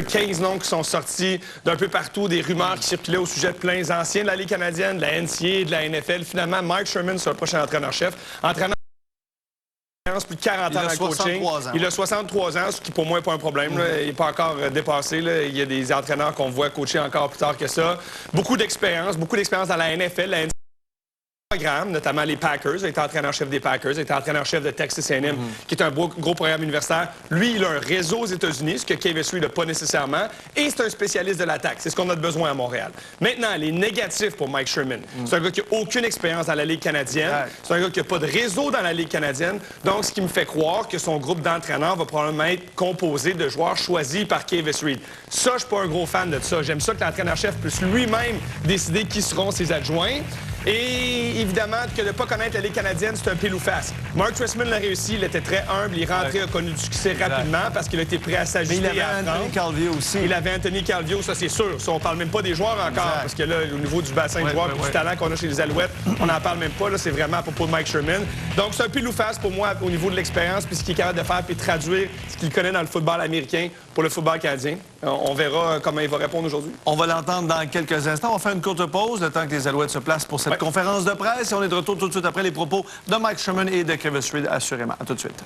15 noms qui sont sortis d'un peu partout, des rumeurs qui circulaient au sujet de plein anciens de la Ligue canadienne, de la NCAA, de la NFL. Finalement, Mike Sherman sera le prochain entraîneur-chef. Plus de 40 ans dans le coaching. Il a 63 ans, ce qui pour moi n'est pas un problème. Là. Il n'est pas encore dépassé. Là. Il y a des entraîneurs qu'on voit coacher encore plus tard que ça. Beaucoup d'expérience dans la NFL. La programme, notamment les Packers, il était entraîneur-chef des Packers, il était entraîneur-chef de Texas A&M, qui est un gros programme universitaire. Lui, il a un réseau aux États-Unis, ce que Kevin Reed n'a pas nécessairement, et c'est un spécialiste de l'attaque. C'est ce qu'on a besoin à Montréal. Maintenant, les négatifs pour Mike Sherman. C'est un gars qui n'a aucune expérience dans la Ligue canadienne. C'est un gars qui n'a pas de réseau dans la Ligue canadienne. Donc, ce qui me fait croire que son groupe d'entraîneurs va probablement être composé de joueurs choisis par Kevin Reed. Ça, je suis pas un gros fan de ça. J'aime ça que l'entraîneur-chef puisse lui-même décider qui seront ses adjoints. Et évidemment, que de ne pas connaître la Ligue canadienne, c'est un pile ou face. Mark Trestman l'a réussi, il était très humble, il est rentré, a connu du succès rapidement parce qu'il a été prêt à s'ajuster. Mais il avait Anthony Calvillo aussi. Il avait Anthony Calvillo, ça c'est sûr. Ça, on parle même pas des joueurs encore, parce que là, au niveau du bassin de joueurs, du talent qu'on a chez les Alouettes, on n'en parle même pas. Là, c'est vraiment à propos de Mike Sherman. Donc, c'est un pile ou face pour moi au niveau de l'expérience, puis ce qu'il est capable de faire, puis traduire ce qu'il connaît dans le football américain pour le football canadien. On verra comment il va répondre aujourd'hui. On va l'entendre dans quelques instants. On va faire une courte pause, le temps que les Alouettes se placent pour cette conférence de presse. Et on est de retour tout de suite après les propos de Mike Sherman et de Kevin Reed, assurément. À tout de suite.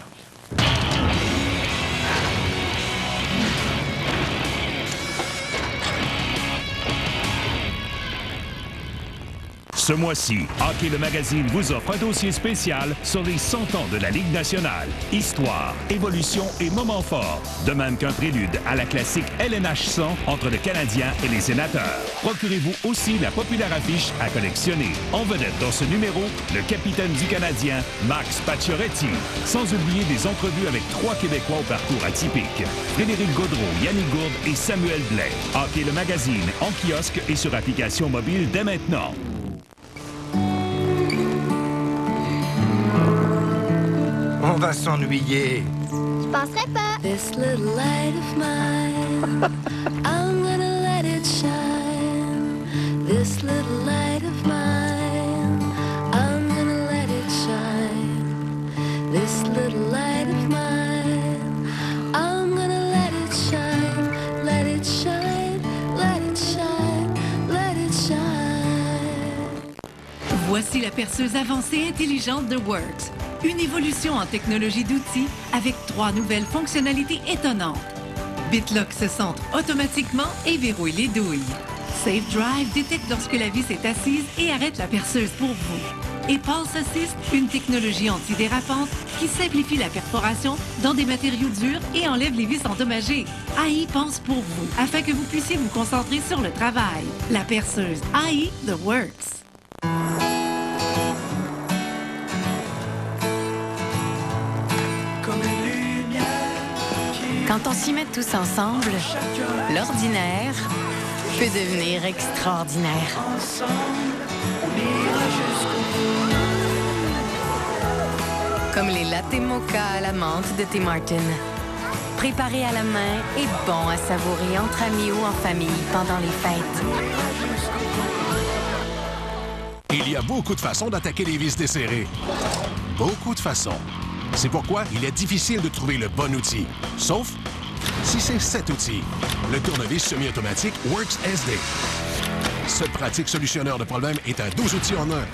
Ce mois-ci, Hockey le Magazine vous offre un dossier spécial sur les 100 ans de la Ligue nationale. Histoire, évolution et moments forts. De même qu'un prélude à la classique LNH 100 entre le Canadien et les Sénateurs. Procurez-vous aussi la populaire affiche à collectionner. En vedette dans ce numéro, le capitaine du Canadien, Max Pacioretty. Sans oublier des entrevues avec 3 Québécois au parcours atypique. Frédéric Gaudreau, Yannick Gourde et Samuel Blais. Hockey le Magazine en kiosque et sur application mobile dès maintenant. On va s'ennuyer. Je penserais pas. This little light of mine, I'm gonna let it shine. This little light of mine, I'm gonna let it shine. This little light of mine, I'm gonna let it shine. Let it shine, let it shine, let it shine. Voici la perceuse avancée intelligente de Works. Une évolution en technologie d'outils avec 3 nouvelles fonctionnalités étonnantes. BitLock se centre automatiquement et verrouille les douilles. Safe Drive détecte lorsque la vis est assise et arrête la perceuse pour vous. Et Pulse Assist, une technologie antidérapante qui simplifie la perforation dans des matériaux durs et enlève les vis endommagées. AI pense pour vous afin que vous puissiez vous concentrer sur le travail. La perceuse AI The Works. Quand on s'y met tous ensemble, l'ordinaire peut devenir extraordinaire. Comme les latte mocha à la menthe de Tim Martin. Préparés à la main et bons à savourer entre amis ou en famille pendant les fêtes. Il y a beaucoup de façons d'attaquer les vis desserrées. Beaucoup de façons. C'est pourquoi il est difficile de trouver le bon outil. Sauf si c'est cet outil, le tournevis semi-automatique Works SD. Ce pratique solutionneur de problèmes est un 12 outils en un.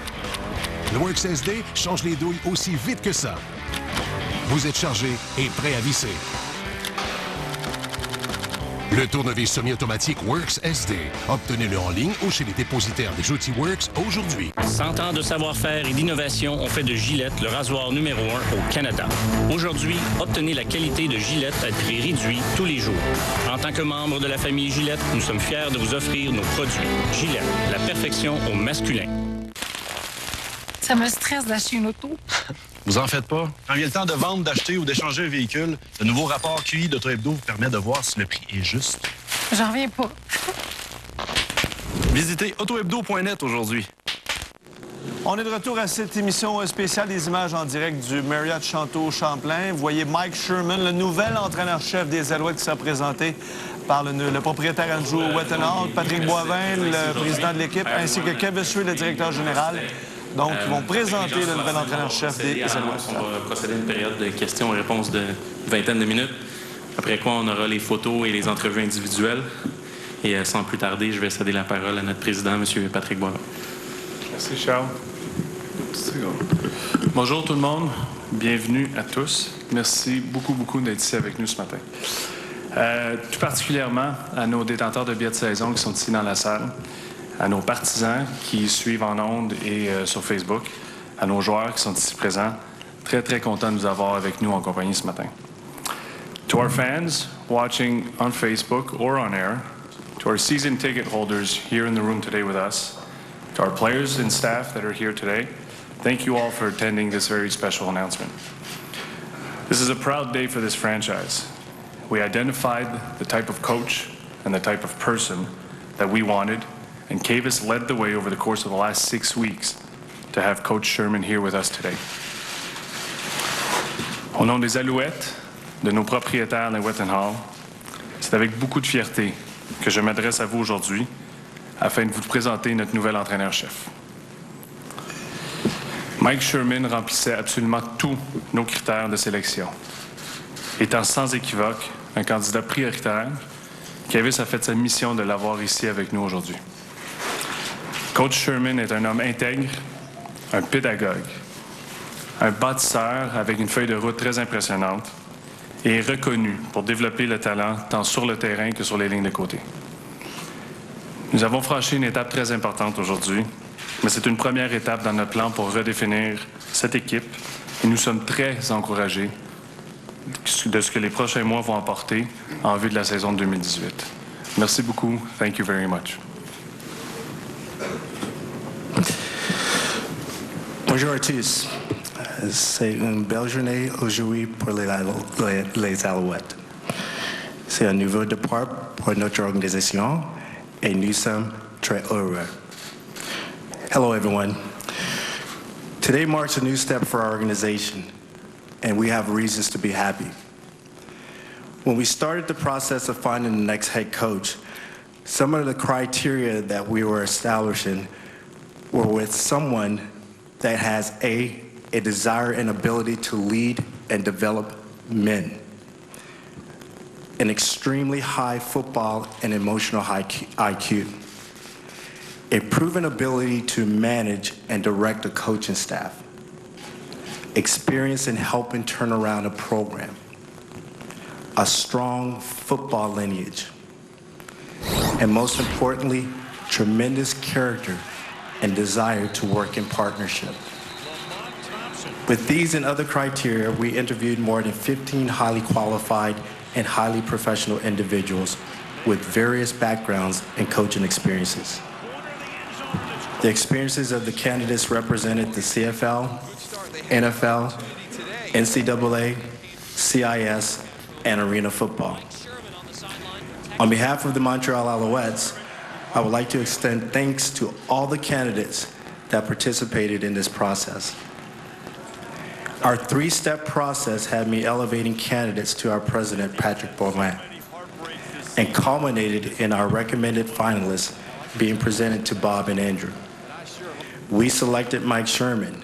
Le Works SD change les douilles aussi vite que ça. Vous êtes chargé et prêt à visser. Le tournevis semi-automatique Works SD. Obtenez-le en ligne ou chez les dépositaires des outils Works aujourd'hui. 100 ans de savoir-faire et d'innovation ont fait de Gillette le rasoir numéro 1 au Canada. Aujourd'hui, obtenez la qualité de Gillette à prix réduit tous les jours. En tant que membre de la famille Gillette, nous sommes fiers de vous offrir nos produits. Gillette, la perfection au masculin. Ça me stresse d'acheter une auto. Vous en faites pas. Quand vient le temps de vendre, d'acheter ou d'échanger un véhicule, le nouveau rapport QI d'Auto Hebdo vous permet de voir si le prix est juste. J'en reviens pas. Visitez autohebdo.net aujourd'hui. On est de retour à cette émission spéciale des images en direct du Marriott Chanteau-Champlain. Vous voyez Mike Sherman, le nouvel entraîneur-chef des Alouettes qui sera présenté par le propriétaire Andrew Wettenhall, Patrick Boivin, le président de l'équipe, ainsi que Kevin Reed, le directeur général. Donc, ils vont présenter le nouvel entraîneur-chef des Alouettes. On va procéder à une période de questions et réponses de 20 de minutes. après quoi on aura les photos et les entrevues individuelles. Et sans plus tarder, je vais céder la parole à notre président, M. Patrick Boivin. Merci, Charles. Bonjour tout le monde. Bienvenue à tous. Merci beaucoup d'être ici avec nous ce matin. Tout particulièrement à nos détenteurs de billets de saison qui sont ici dans la salle, à nos partisans qui suivent en ondes et sur Facebook, à nos joueurs qui sont ici présents. Très contents de nous avoir avec nous en compagnie ce matin. To our fans watching on Facebook or on air, to our season ticket holders here in the room today with us, to our players and staff that are here today, thank you all for attending this very special announcement. This is a proud day for this franchise. We identified the type of coach and the type of person that we wanted, and Cavis led the way over the course of the last 6 weeks to have Coach Sherman here with us today. Au nom des Alouettes, de nos propriétaires de Wettenhall, c'est avec beaucoup de fierté que je m'adresse à vous aujourd'hui afin de vous présenter notre nouvel entraîneur-chef. Mike Sherman remplissait absolument tous nos critères de sélection. Étant sans équivoque un candidat prioritaire, Cavis a fait sa mission de l'avoir ici avec nous aujourd'hui. Coach Sherman est un homme intègre, un pédagogue, un bâtisseur avec une feuille de route très impressionnante et est reconnu pour développer le talent tant sur le terrain que sur les lignes de côté. Nous avons franchi une étape très importante aujourd'hui, mais c'est une première étape dans notre plan pour redéfinir cette équipe et nous sommes très encouragés de ce que les prochains mois vont apporter en vue de la saison 2018. Merci beaucoup. Thank you very much. Bonjour à tous. C'est une belle journée aujourd'hui pour les Alouettes. C'est un nouveau départ pour notre organisation et nous sommes très heureux. Hello, everyone. Today marks a new step for our organization, and we have reasons to be happy. When we started the process of finding the next head coach, some of the criteria that we were establishing were with someone that has a desire and ability to lead and develop men, an extremely high football and emotional IQ, a proven ability to manage and direct a coaching staff, experience in helping turn around a program, a strong football lineage, and most importantly, tremendous character and desire to work in partnership. With these and other criteria, we interviewed more than 15 highly qualified and highly professional individuals with various backgrounds and coaching experiences. The experiences of the candidates represented the CFL, NFL, NCAA, CIS, and arena football. On behalf of the Montreal Alouettes, I would like to extend thanks to all the candidates that participated in this process. Our three-step process had me elevating candidates to our president, Patrick Boivin, and culminated in our recommended finalists being presented to Bob and Andrew. We selected Mike Sherman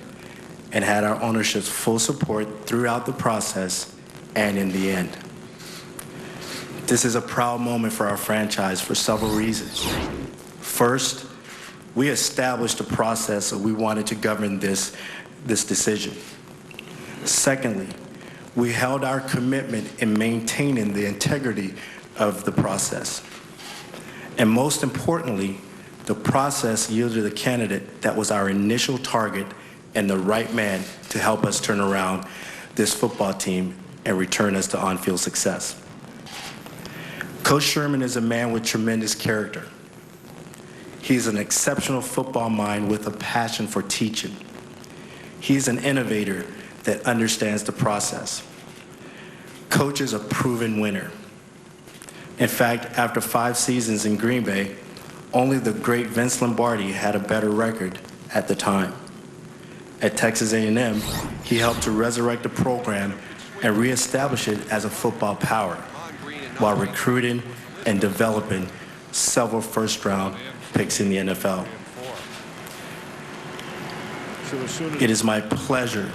and had our ownership's full support throughout the process and in the end. This is a proud moment for our franchise for several reasons. First, we established a process that we wanted to govern this decision. Secondly, we held our commitment in maintaining the integrity of the process. And most importantly, the process yielded a candidate that was our initial target and the right man to help us turn around this football team and return us to on-field success. Coach Sherman is a man with tremendous character. He's an exceptional football mind with a passion for teaching. He's an innovator that understands the process. Coach is a proven winner. In fact, after 5 seasons in Green Bay, only the great Vince Lombardi had a better record at the time. At Texas A&M, he helped to resurrect the program and reestablish it as a football power while recruiting and developing several first-round picks in the NFL. It is my pleasure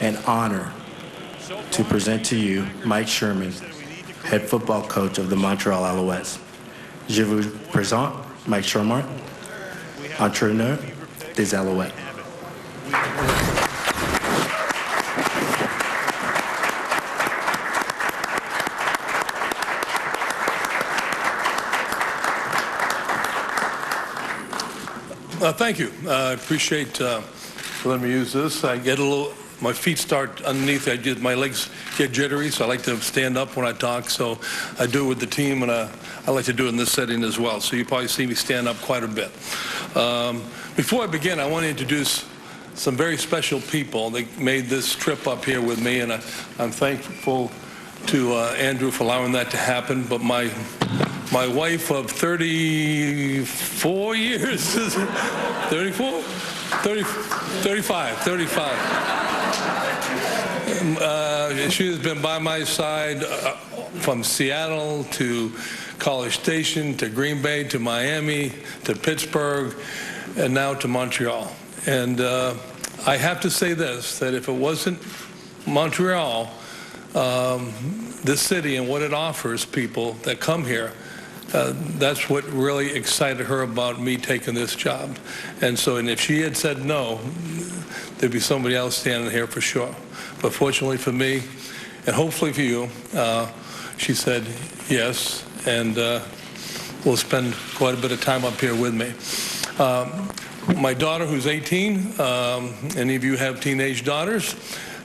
and honor to present to you Mike Sherman, head football coach of the Montreal Alouettes. Je vous présente Mike Sherman, entraîneur des Alouettes. Thank you. I appreciate letting me use this. I get a little, my feet start underneath. My legs get jittery, so I like to stand up when I talk. So I do it with the team, and I like to do it in this setting as well. So you probably see me stand up quite a bit. Before I begin, I want to introduce some very special people that made this trip up here with me, and I'm thankful to Andrew for allowing that to happen. But my wife of 34 years, 34? 35. She has been by my side from Seattle to College Station to Green Bay to Miami to Pittsburgh and now to Montreal. And I have to say this, that if it wasn't Montreal, this city and what it offers people that come here, that's what really excited her about me taking this job. And if she had said no, there'd be somebody else standing here for sure. But fortunately for me, and hopefully for you, she said yes, and will spend quite a bit of time up here with me. My daughter, who's 18, any of you have teenage daughters,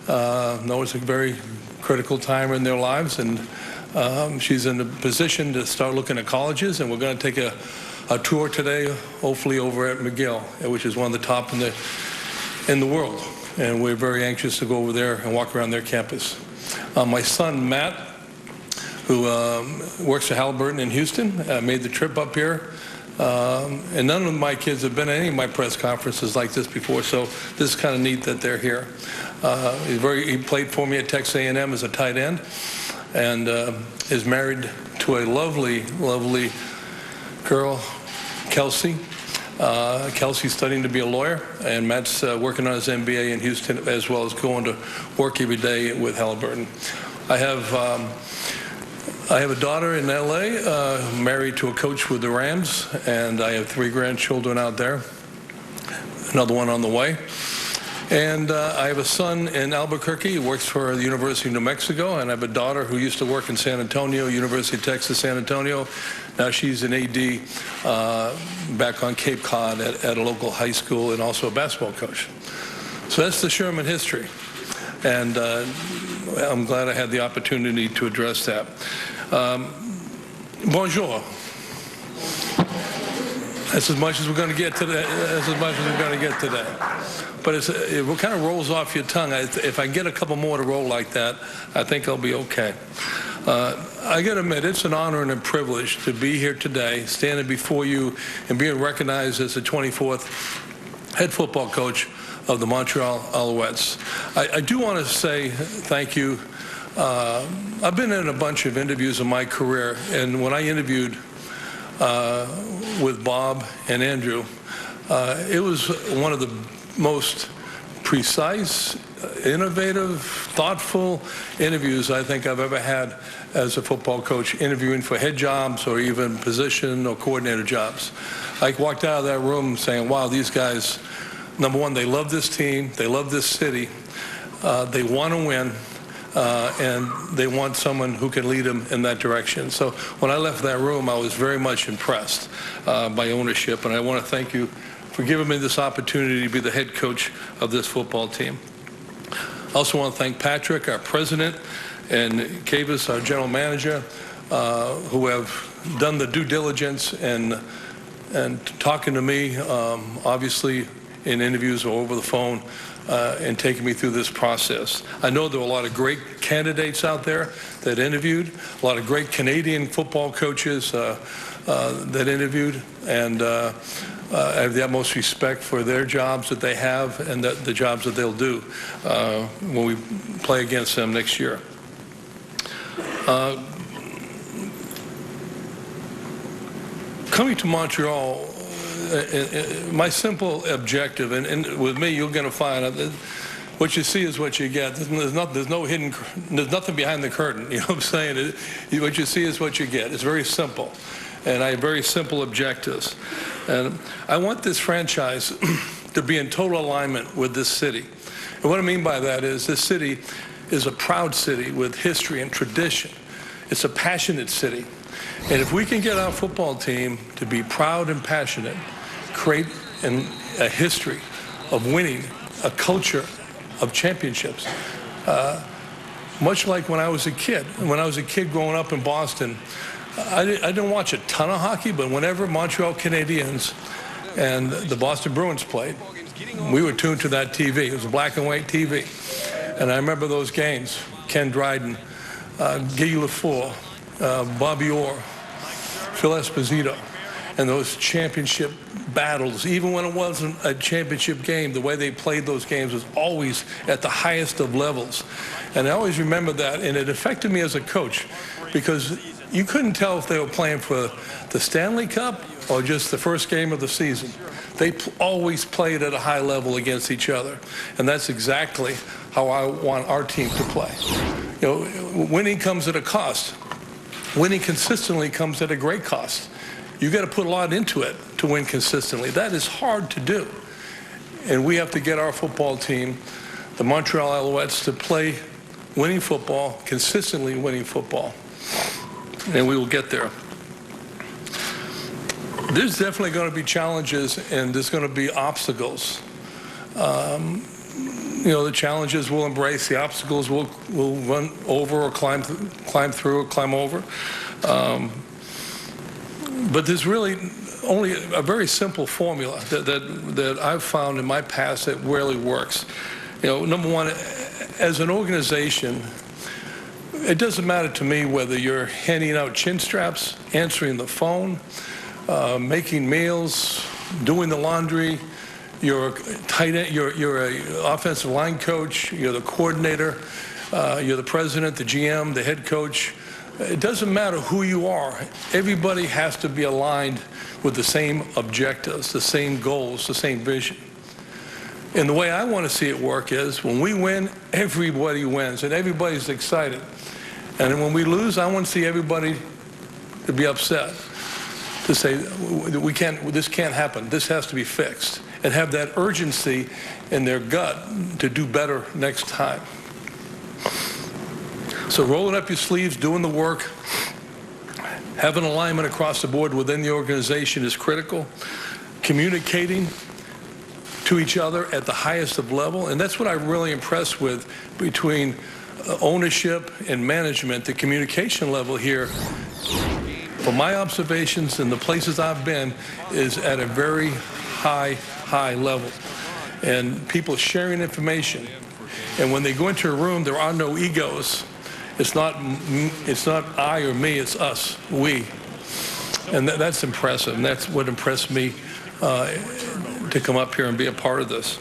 know it's a very critical time in their lives, and she's in a position to start looking at colleges, and we're going to take a tour today, hopefully over at McGill, which is one of the top in the world. And we're very anxious to go over there and walk around their campus. My son, Matt, who works at Halliburton in Houston, made the trip up here. And none of my kids have been at any of my press conferences like this before, so this is kind of neat that they're here. He played for me at Texas A&M as a tight end, and is married to a lovely, lovely girl, Kelsey. Kelsey's studying to be a lawyer, and Matt's working on his MBA in Houston, as well as going to work every day with Halliburton. I have a daughter in LA, married to a coach with the Rams, and I have 3 grandchildren out there, another one on the way. And I have a son in Albuquerque who works for the University of New Mexico, and I have a daughter who used to work in San Antonio, University of Texas, San Antonio. Now she's an AD back on Cape Cod at a local high school, and also a basketball coach. So that's the Sherman history. And I'm glad I had the opportunity to address that. Bonjour. That's as much as we're going to get today. But it kind of rolls off your tongue. If I get a couple more to roll like that, I think I'll be okay. I got to admit, it's an honor and a privilege to be here today, standing before you and being recognized as the 24th head football coach of the Montreal Alouettes. I do want to say thank you. I've been in a bunch of interviews in my career, and when I interviewed with Bob and Andrew, it was one of the most precise, innovative, thoughtful interviews I think I've ever had as a football coach, interviewing for head jobs or even position or coordinator jobs. I walked out of that room saying, wow, these guys, number one, they love this team, they love this city, they want to win, and they want someone who can lead them in that direction. So when I left that room, I was very much impressed by ownership, and I want to thank you for giving me this opportunity to be the head coach of this football team. I also want to thank Patrick, our president, and Kavis, our general manager, who have done the due diligence and talking to me, obviously in interviews or over the phone, and taking me through this process. I know there were a lot of great candidates out there that interviewed, a lot of great Canadian football coaches that interviewed, and I have the utmost respect for their jobs that they have and the jobs that they'll do when we play against them next year. Coming to Montreal, my simple objective, and with me you're going to find what you see is what you get. There's nothing behind the curtain. You know what I'm saying? What you see is what you get. It's very simple. And I have very simple objectives. And I want this franchise to be in total alignment with this city. And what I mean by that is this city is a proud city with history and tradition. It's a passionate city. And if we can get our football team to be proud and passionate, create a history of winning, a culture of championships, much like when I was a kid. When I was a kid growing up in Boston, I didn't watch a ton of hockey, but whenever Montreal Canadiens and the Boston Bruins played, we were tuned to that TV. It was a black and white TV. And I remember those games. Ken Dryden, Guy Lafleur, Bobby Orr, Phil Esposito, and those championship battles. Even when it wasn't a championship game, the way they played those games was always at the highest of levels. And I always remember that, and it affected me as a coach because you couldn't tell if they were playing for the Stanley Cup or just the first game of the season. They always played at a high level against each other. And that's exactly how I want our team to play. You know, winning comes at a cost. Winning consistently comes at a great cost. You got to put a lot into it to win consistently. That is hard to do. And we have to get our football team, the Montreal Alouettes, to play winning football, consistently winning football. And we will get there. There's definitely going to be challenges, and there's going to be obstacles. You know, the challenges we'll embrace, the obstacles we'll run over or climb through or climb over. But there's really only a very simple formula that I've found in my past that rarely works. You know, number one, as an organization, it doesn't matter to me whether you're handing out chin straps, answering the phone, making meals, doing the laundry, you're tight end, you're an offensive line coach, you're the coordinator, you're the president, the GM, the head coach. It doesn't matter who you are. Everybody has to be aligned with the same objectives, the same goals, the same vision. And the way I want to see it work is when we win, everybody wins and everybody's excited. And when we lose, I want to see everybody to be upset, to say, this can't happen, this has to be fixed, and have that urgency in their gut to do better next time. So rolling up your sleeves, doing the work, having alignment across the board within the organization is critical. Communicating to each other at the highest of level, and that's what I'm really impressed with between ownership and management. The communication level here, from my observations and the places I've been, is at a very high level. And people sharing information. And when they go into a room, there are no egos. It's not I or me, it's us, we. And that's impressive, and that's what impressed me to come up here and be a part of this.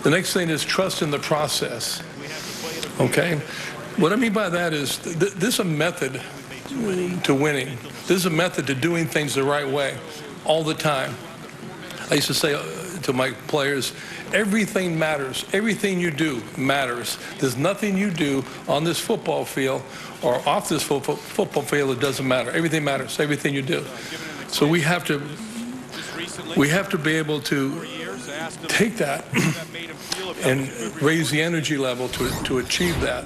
The next thing is trust in the process, okay? What I mean by that is there's a method to winning. There's a method to doing things the right way all the time. I used to say to my players, everything matters. Everything you do matters. There's nothing you do on this football field or off this football field that doesn't matter. Everything matters, everything you do. So we have to be able to take that and raise the energy level to achieve that.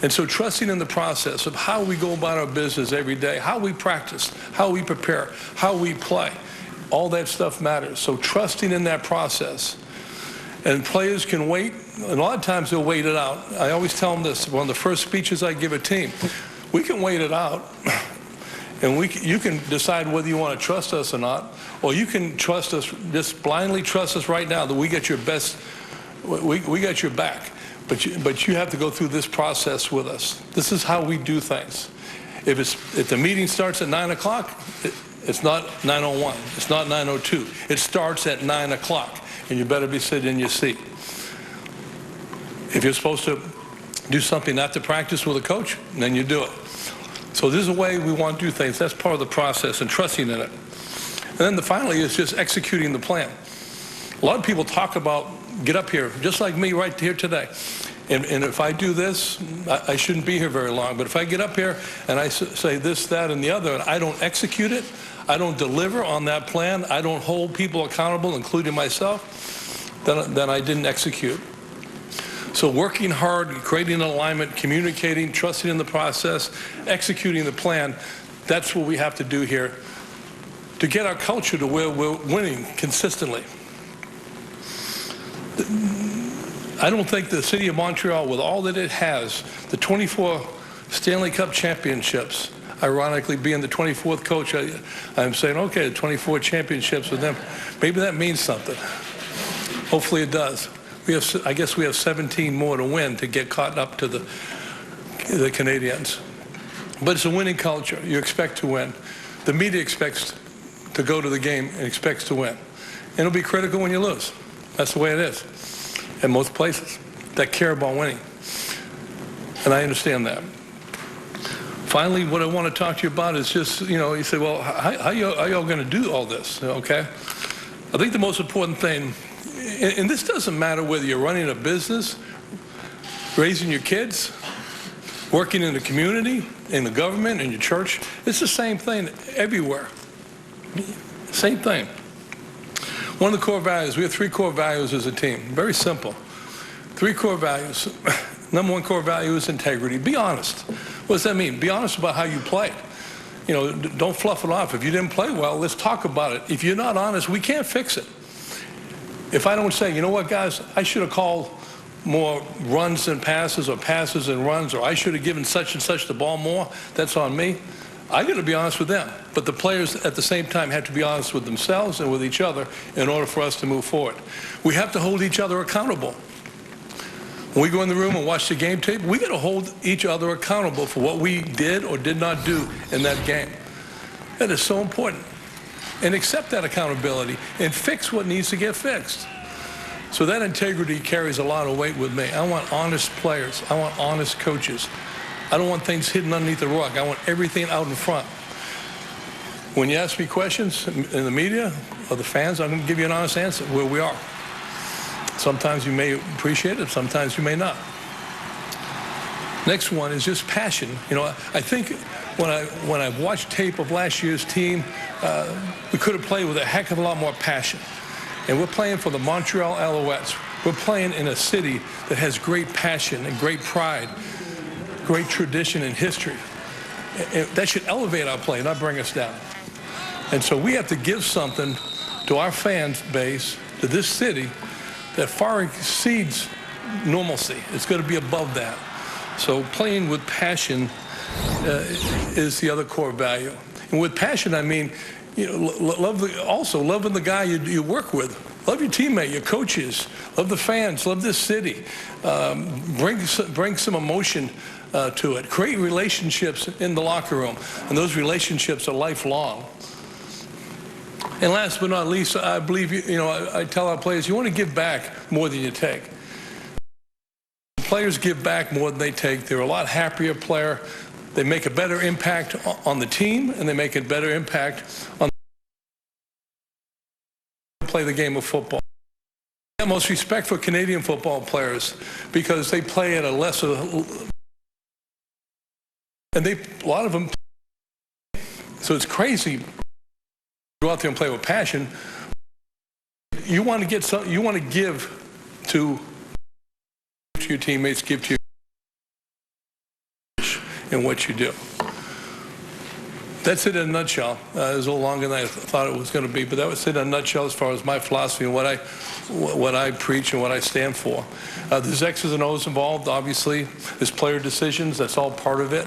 And so trusting in the process of how we go about our business every day, how we practice, how we prepare, how we play, all that stuff matters. So trusting in that process. And players can wait, and a lot of times they'll wait it out. I always tell them this, one of the first speeches I give a team, we can wait it out, and you can decide whether you want to trust us or not, or you can trust us, just blindly trust us right now that we get your best, we got your back. But you have to go through this process with us. This is how we do things. If the meeting starts at 9 o'clock, it's not 9:01, it's not 9:02. It starts at 9 o'clock. And you better be sitting in your seat. If you're supposed to do something after practice with a coach, then you do it. So this is the way we want to do things. That's part of the process and trusting in it. And then finally is just executing the plan. A lot of people talk about get up here, just like me right here today. And if I do this, I shouldn't be here very long. But if I get up here and I say this, that, and the other, and I don't execute it, I don't deliver on that plan, I don't hold people accountable, including myself, then I didn't execute. So working hard, creating an alignment, communicating, trusting in the process, executing the plan, that's what we have to do here to get our culture to where we're winning consistently. I don't think the city of Montreal, with all that it has, the 24 Stanley Cup championships, ironically being the 24th coach, I'm saying, okay, the 24 championships with them, maybe that means something. Hopefully it does. I guess we have 17 more to win to get caught up to the Canadians. But it's a winning culture. You expect to win. The media expects to go to the game and expects to win. And it'll be critical when you lose. That's the way it is in most places that care about winning. And I understand that. Finally, what I want to talk to you about is just, you say, well, how are y'all going to do all this, okay? I think the most important thing, and this doesn't matter whether you're running a business, raising your kids, working in the community, in the government, in your church, it's the same thing everywhere. Same thing. One of the core values, we have 3 core values as a team. Very simple. 3 core values. Number 1 core value is integrity. Be honest. What does that mean? Be honest about how you played. Don't fluff it off. If you didn't play well, let's talk about it. If you're not honest, we can't fix it. If I don't say, you know what, guys, I should have called more runs than passes or passes and runs, or I should have given such and such the ball more, that's on me. I got to be honest with them. But the players at the same time have to be honest with themselves and with each other in order for us to move forward. We have to hold each other accountable. When we go in the room and watch the game tape, we got to hold each other accountable for what we did or did not do in that game. That is so important. And accept that accountability and fix what needs to get fixed. So that integrity carries a lot of weight with me. I want honest players. I want honest coaches. I don't want things hidden underneath the rug. I want everything out in front. When you ask me questions in the media or the fans, I'm going to give you an honest answer where we are. Sometimes you may appreciate it, sometimes you may not. Next one is just passion. I think when I watched tape of last year's team, we could have played with a heck of a lot more passion. And we're playing for the Montreal Alouettes. We're playing in a city that has great passion and great pride, great tradition and history. That should elevate our play, not bring us down. And so we have to give something to our fan base, to this city, that far exceeds normalcy. It's going to be above that. So playing with passion is the other core value. And with passion, I mean, loving the guy you work with. Love your teammate, your coaches. Love the fans. Love this city. Bring some emotion to it. Create relationships in the locker room. And those relationships are lifelong. And last but not least, I believe, I tell our players, you want to give back more than you take. Players give back more than they take. They're a lot happier player. They make a better impact on the team, and they make a better impact on play the game of football. I have most respect for Canadian football players because they play at a lesser, and a lot of them. So it's crazy. Go out there and play with passion. You want to get some. You want to give to your teammates. Give to your in what you do. That's it in a nutshell. It was a little longer than I thought it was going to be, but that was it in a nutshell as far as my philosophy and what I preach and what I stand for. There's X's and O's involved, obviously. There's player decisions. That's all part of it.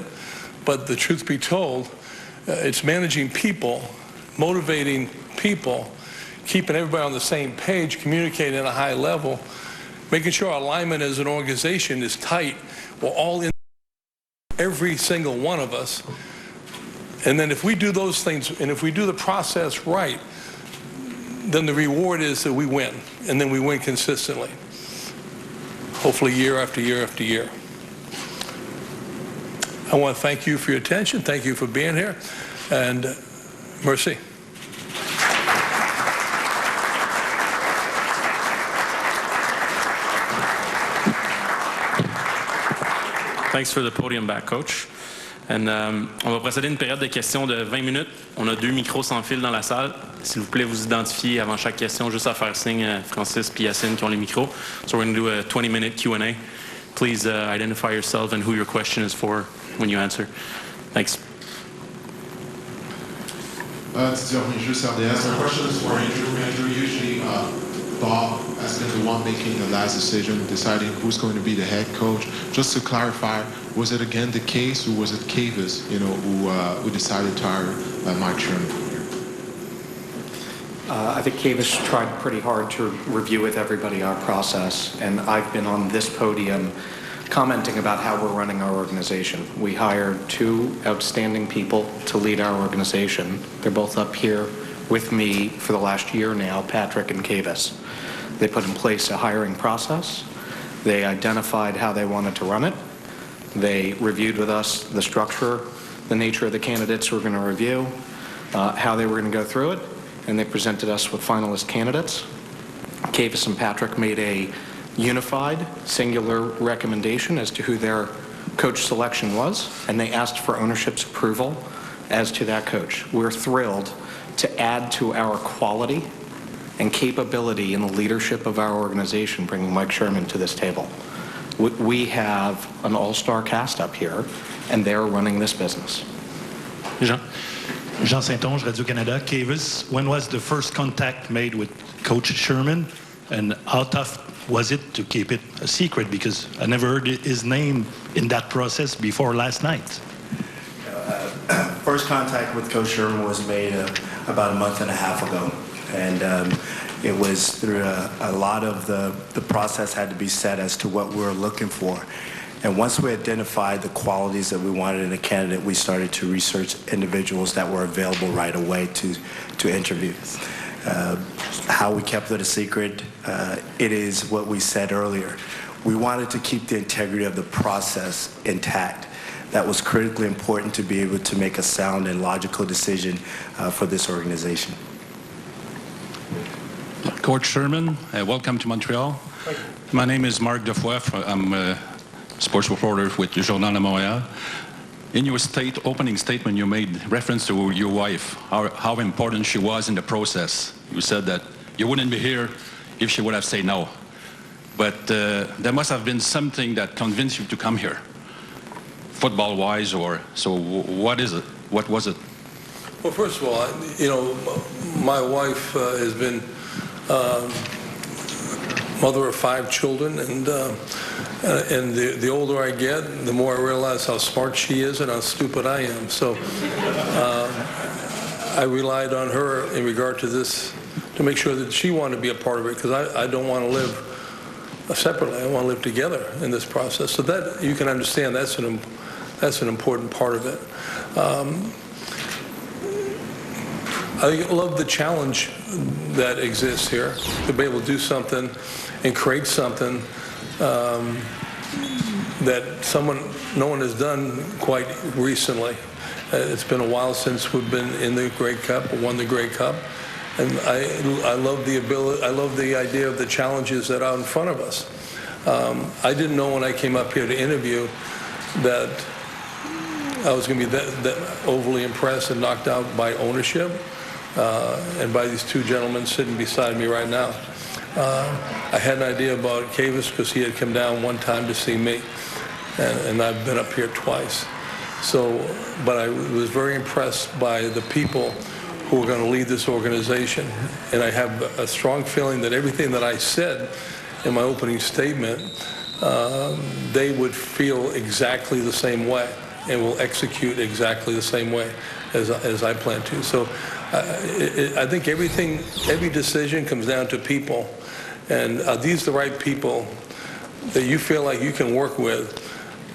But the truth be told, it's managing people, motivating people, keeping everybody on the same page, communicating at a high level, making sure our alignment as an organization is tight. We're all in, every single one of us. And then if we do those things, and if we do the process right, then the reward is that we win, and then we win consistently, hopefully year after year after year. I want to thank you for your attention. Thank you for being here, and merci. Thanks for the podium back, Coach. And, on va procéder à une période de questions de 20 minutes. On a 2 micros sans fil dans la salle. S'il vous plaît, vous identifiez avant chaque question, juste à faire signe Francis et Yacine qui ont les micros. So we're going to do a 20-minute Q&A. Please identify yourself and who your question is for when you answer. Thanks. Just RDS. My question is for Andrew. Usually, Bob has been the one making the last decision, deciding who's going to be the head coach. Just to clarify, was it again the case, or was it Cavis, who decided to hire Mike Sherman? I think Cavis tried pretty hard to review with everybody our process, and I've been on this podium commenting about how we're running our organization. We hired 2 outstanding people to lead our organization. They're both up here with me for the last year now, Patrick and Cavis. They put in place a hiring process. They identified how they wanted to run it. They reviewed with us the structure, the nature of the candidates we're going to review, how they were going to go through it, and they presented us with finalist candidates. Cavis and Patrick made a unified, singular recommendation as to who their coach selection was, and they asked for ownership's approval as to that coach. We're thrilled to add to our quality and capability in the leadership of our organization, bringing Mike Sherman to this table. We have an all-star cast up here, and they're running this business. Jean Saint-Onge, Radio-Canada. Cavis, when was the first contact made with Coach Sherman, and how tough was it to keep it a secret? Because I never heard his name in that process before last night. First contact with Coach Sherman was made about a month and a half ago, and it was through a lot of the process had to be set as to what we were looking for. And once we identified the qualities that we wanted in a candidate, we started to research individuals that were available right away to interview. How we kept it a secret, it is what we said earlier. We wanted to keep the integrity of the process intact. That was critically important to be able to make a sound and logical decision for this organization. Coach Sherman, welcome to Montreal. My name is Marc Defoy. I'm a sports reporter with the Journal de Montréal. In your opening statement, you made reference to your wife, how important she was in the process. You said that you wouldn't be here if she would have said no. But there must have been something that convinced you to come here, football-wise, so what is it? What was it? Well, first of all, my wife has been mother of 5 children, and the older I get, the more I realize how smart she is and how stupid I am. So I relied on her in regard to this to make sure that she wanted to be a part of it, because I don't want to live separately. I want to live together in this process. So that you can understand that's an important part of it. I love the challenge that exists here, to be able to do something and create something that no one has done quite recently. It's been a while since we've been in the Grey Cup, or won the Grey Cup, and I love the ability. I love the idea of the challenges that are in front of us. I didn't know when I came up here to interview that I was going to be that overly impressed and knocked out by ownership. And by these 2 gentlemen sitting beside me right now. I had an idea about Cavis because he had come down one time to see me, and I've been up here twice. But I was very impressed by the people who are going to lead this organization, and I have a strong feeling that everything that I said in my opening statement, they would feel exactly the same way and will execute exactly the same way as I plan to. So I think every decision comes down to people, and are these the right people that you feel like you can work with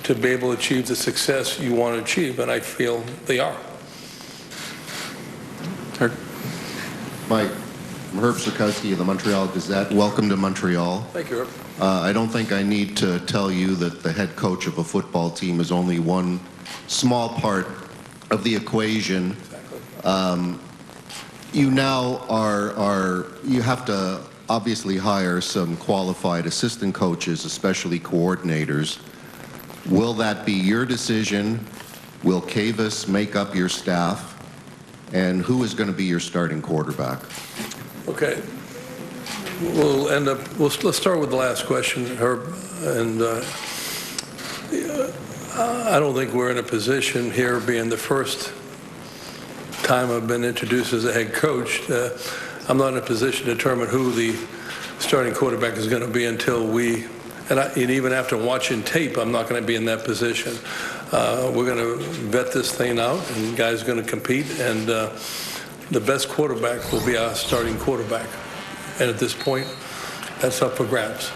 to be able to achieve the success you want to achieve? And I feel they are. Mike, I'm Herb Sirkowski of the Montreal Gazette. Welcome to Montreal. Thank you, Herb. I don't think I need to tell you that the head coach of a football team is only one small part of the equation. You now you have to obviously hire some qualified assistant coaches, especially coordinators. Will that be your decision? Will Cavis make up your staff? And who is going to be your starting quarterback? Okay. Let's start with the last question, Herb. And I don't think we're in a position here, being the first time I've been introduced as a head coach, I'm not in a position to determine who the starting quarterback is going to be until and even after watching tape, I'm not going to be in that position. We're going to vet this thing out, and guys are going to compete, and the best quarterback will be our starting quarterback. And at this point, that's up for grabs.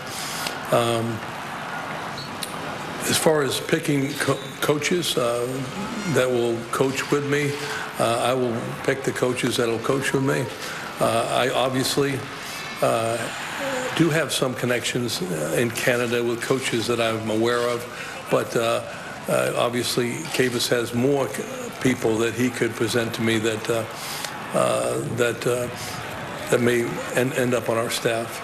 As far as picking coaches that will coach with me, I will pick the coaches that will coach with me. I obviously do have some connections in Canada with coaches that I'm aware of, but obviously Cavis has more people that he could present to me that may end up on our staff.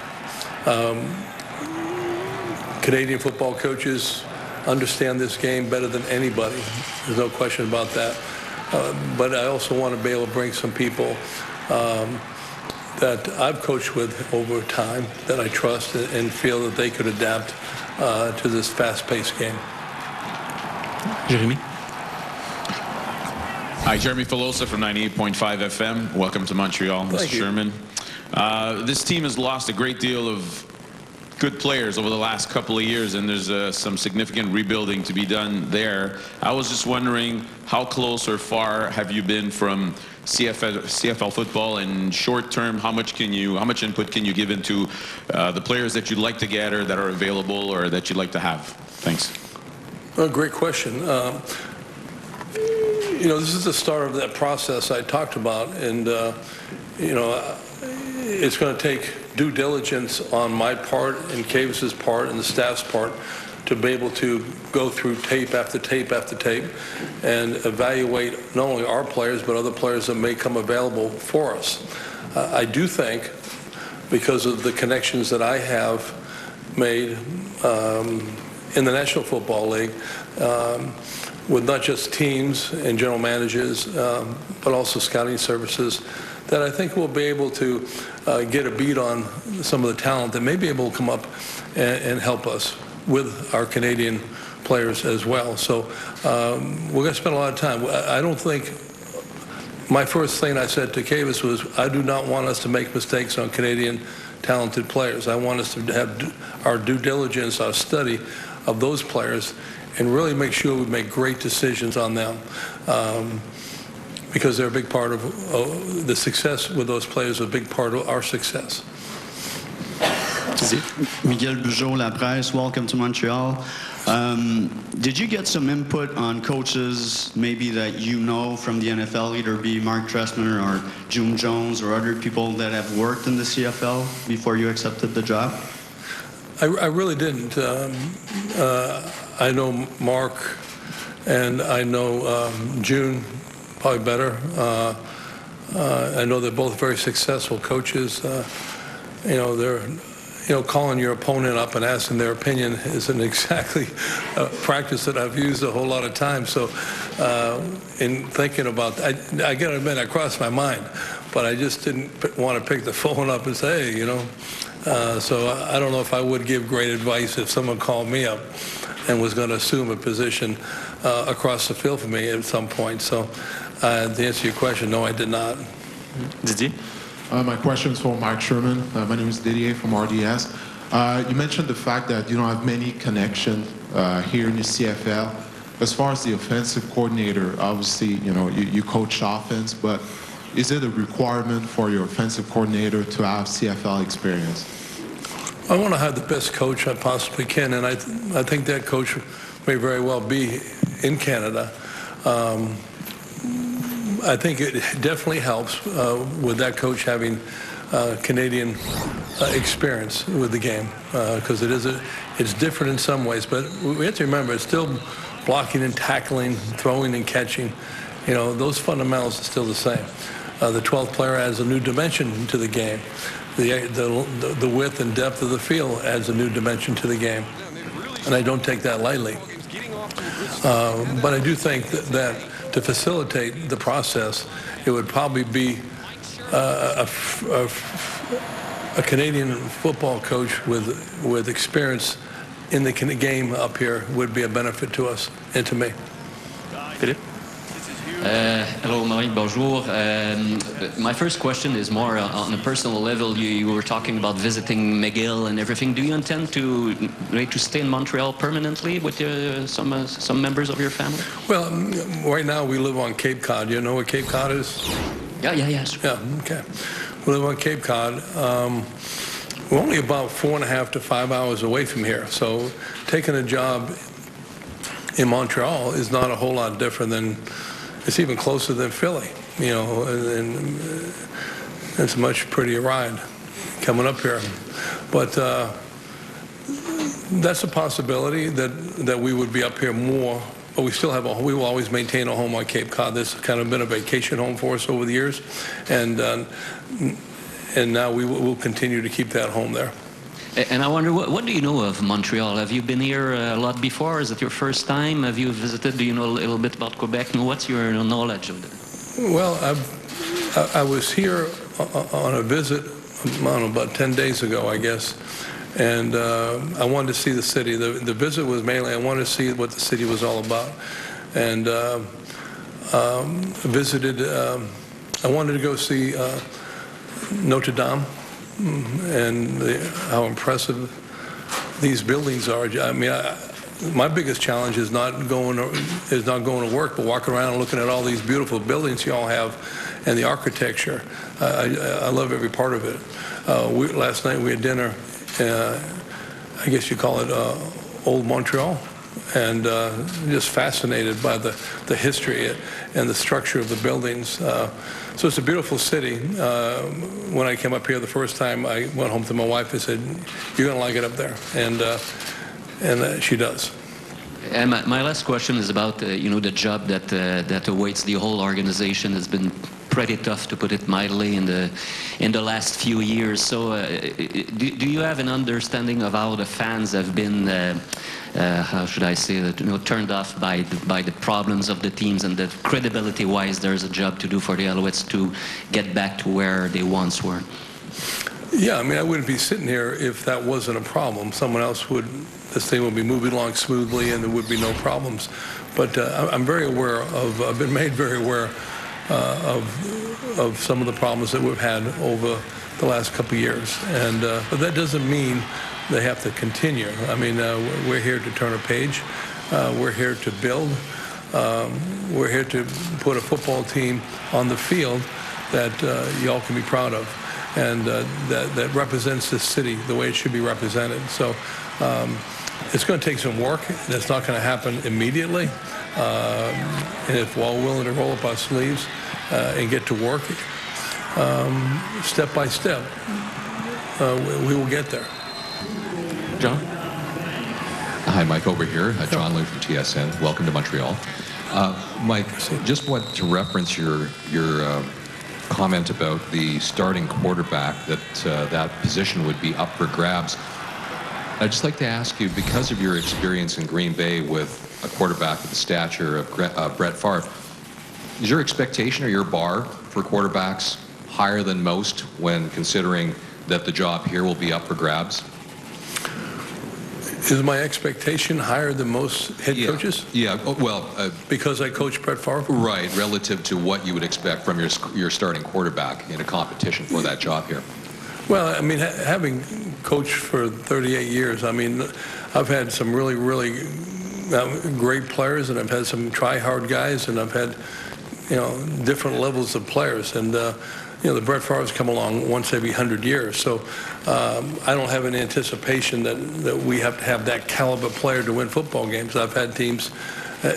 Canadian football coaches understand this game better than anybody. There's no question about that. But I also want to be able to bring some people that I've coached with over time that I trust and feel that they could adapt to this fast-paced game. Jeremy? Hi, Jeremy Filosa from 98.5 FM. Welcome to Montreal, Mr. Sherman. This team has lost a great deal of good players over the last couple of years, and there's some significant rebuilding to be done there. I was just wondering, how close or far have you been from CFL football, and short term, how much input can you give into the players that you'd like to gather, that are available, or that you'd like to have? Thanks. Well, great question. This is the start of that process I talked about, and it's going to take due diligence on my part and Cavis's part and the staff's part to be able to go through tape after tape after tape and evaluate not only our players but other players that may come available for us. I do think, because of the connections that I have made in the National Football League, with not just teams and general managers, but also scouting services, that I think we'll be able to get a beat on some of the talent that may be able to come up and help us with our Canadian players as well. So we're going to spend a lot of time. I don't think, my first thing I said to Cavis was, I do not want us to make mistakes on Canadian talented players. I want us to have our due diligence, our study of those players, and really make sure we make great decisions on them. Because they're a big part of the success with those players, a big part of our success. Miguel Bugeaud, La Presse, welcome to Montreal. Did you get some input on coaches maybe that you know from the NFL, either be Mark Trestman or June Jones or other people that have worked in the CFL before you accepted the job? I really didn't. I know Mark and I know June probably better. I know they're both very successful coaches. They're calling your opponent up and asking their opinion isn't exactly a practice that I've used a whole lot of times. So in thinking about that, I got to admit, I crossed my mind, but I just didn't want to pick the phone up and say, hey, so I don't know if I would give great advice if someone called me up and was going to assume a position across the field for me at some point. So to answer your question, no, I did not. Didier? My question is for Mike Sherman. My name is Didier from RDS. You mentioned the fact that you don't have many connections here in the CFL. As far as the offensive coordinator, obviously, you coach offense, but is it a requirement for your offensive coordinator to have CFL experience? I want to have the best coach I possibly can, and I think that coach may very well be in Canada. I think it definitely helps with that coach having Canadian experience with the game, because it's different in some ways. But we have to remember, it's still blocking and tackling, throwing and catching. Those fundamentals are still the same. The 12th player adds a new dimension to the game. The width and depth of the field adds a new dimension to the game, and I don't take that lightly. But I do think that to facilitate the process, it would probably be a Canadian football coach with experience in the game up here would be a benefit to us and to me. Philippe? Hello, Mike. Bonjour. My first question is more on a personal level. You were talking about visiting McGill and everything. Do you intend to stay in Montreal permanently with some members of your family? Well, right now we live on Cape Cod. You know what Cape Cod is? Yeah. Yeah, okay. We live on Cape Cod. We're only about 4.5 to 5 hours away from here. So taking a job in Montreal is not a whole lot different than, it's even closer than Philly, you know, and it's a much prettier ride coming up here. But that's a possibility that we would be up here more, but we still have we will always maintain a home on Cape Cod. This has kind of been a vacation home for us over the years, and now we will continue to keep that home there. And I wonder, what do you know of Montreal? Have you been here a lot before? Is it your first time? Have you visited? Do you know a little bit about Quebec? What's your knowledge of it? Well, I was here on a visit, I don't know, about 10 days ago, I guess, and I wanted to see the city. The visit was mainly I wanted to see what the city was all about, and visited. I wanted to go see Notre Dame. And how impressive these buildings are. I mean, my biggest challenge is not going to work, but walking around and looking at all these beautiful buildings you all have, and the architecture. I love every part of it. Last night we had dinner. I guess you call it Old Montreal, and just fascinated by the history and the structure of the buildings. So it's a beautiful city. When I came up here the first time, I went home to my wife and said, "You're going to like it up there," and she does. And my last question is about the job that awaits the whole organization. Has been pretty tough, to put it mildly, in the last few years. So do you have an understanding of how the fans have been, how should I say that, turned off by the problems of the teams, and that credibility-wise there's a job to do for the Alouettes to get back to where they once were? Yeah, I mean, I wouldn't be sitting here if that wasn't a problem. Someone else would, this thing would be moving along smoothly and there would be no problems. But I'm very aware of, I've been made very aware of some of the problems that we've had over the last couple of years. And but that doesn't mean they have to continue. I mean, we're here to turn a page. We're here to build. We're here to put a football team on the field that y'all can be proud of, and that represents this city the way it should be represented. So it's going to take some work. It's not going to happen immediately. And if we're all willing to roll up our sleeves and get to work, step by step, we will get there. John? Hi, Mike, over here. John Liu from TSN. Welcome to Montreal. Mike, just want to reference your comment about the starting quarterback, that position would be up for grabs. I'd just like to ask you, because of your experience in Green Bay with a quarterback of the stature of Brett Favre, is your expectation or your bar for quarterbacks higher than most when considering that the job here will be up for grabs? Is my expectation higher than most head coaches? Yeah, well... because I coach Brett Favre? Right, relative to what you would expect from your starting quarterback in a competition for that job here. Well, I mean, having coached for 38 years, I mean, I've had some really, really great players, and I've had some try-hard guys, and I've had, different levels of players. And, the Brett Favre's come along once every 100 years. So I don't have any anticipation that we have to have that caliber player to win football games. I've had teams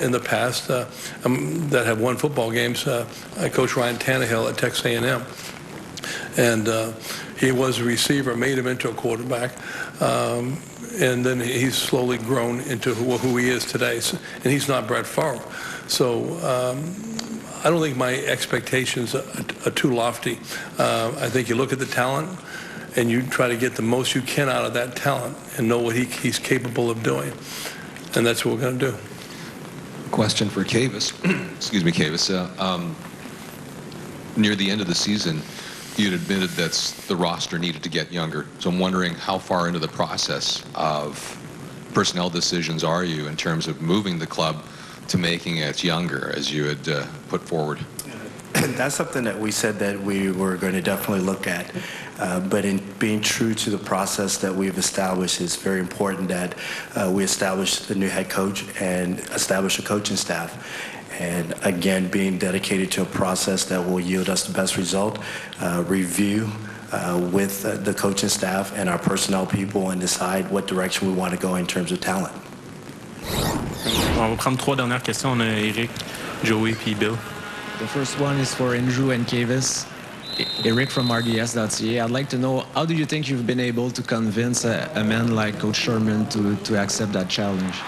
in the past that have won football games. I coached Ryan Tannehill at Texas A&M. And he was a receiver, made him into a quarterback. And then he's slowly grown into who he is today. And he's not Brett Favre. So I don't think my expectations are too lofty. I think you look at the talent and you try to get the most you can out of that talent and know what he's capable of doing. And that's what we're going to do. Question for Kavis. Excuse me, Kavis. Near the end of the season, you'd admitted that the roster needed to get younger. So I'm wondering how far into the process of personnel decisions are you in terms of moving the club to making it younger, as you had put forward? That's something that we said that we were going to definitely look at. But in being true to the process that we've established, it's very important that we establish a new head coach and establish a coaching staff. And again, being dedicated to a process that will yield us the best result, review with the coaching staff and our personnel people and decide what direction we want to go in terms of talent. On va prendre 3 dernières questions. On a Eric, Joey puis Bill. The first one is for Andrew and Kavis. Eric from RDS.ca. I'd like to know, how do you think you've been able to convince a man like Coach Sherman to accept that challenge?